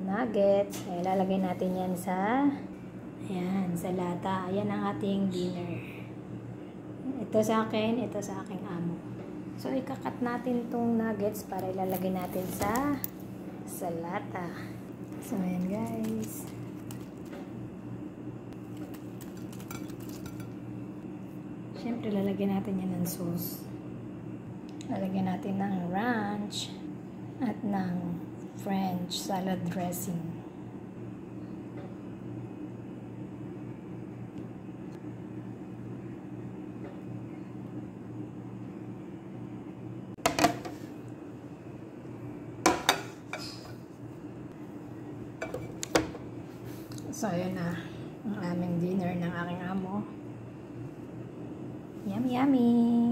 nuggets. Kaya lalagay natin yan sa lata. Ayan ang ating dinner. Ito sa akin, ito sa aking amo. So, ikakat natin tong nuggets para ilalagay natin sa lata. So, ayan guys. Siyempre, lalagyan natin yan ng sauce. Lalagyan natin ng ranch at ng French salad dressing. So, ayan na ang aming dinner ng aking amo. Yummy, yummy!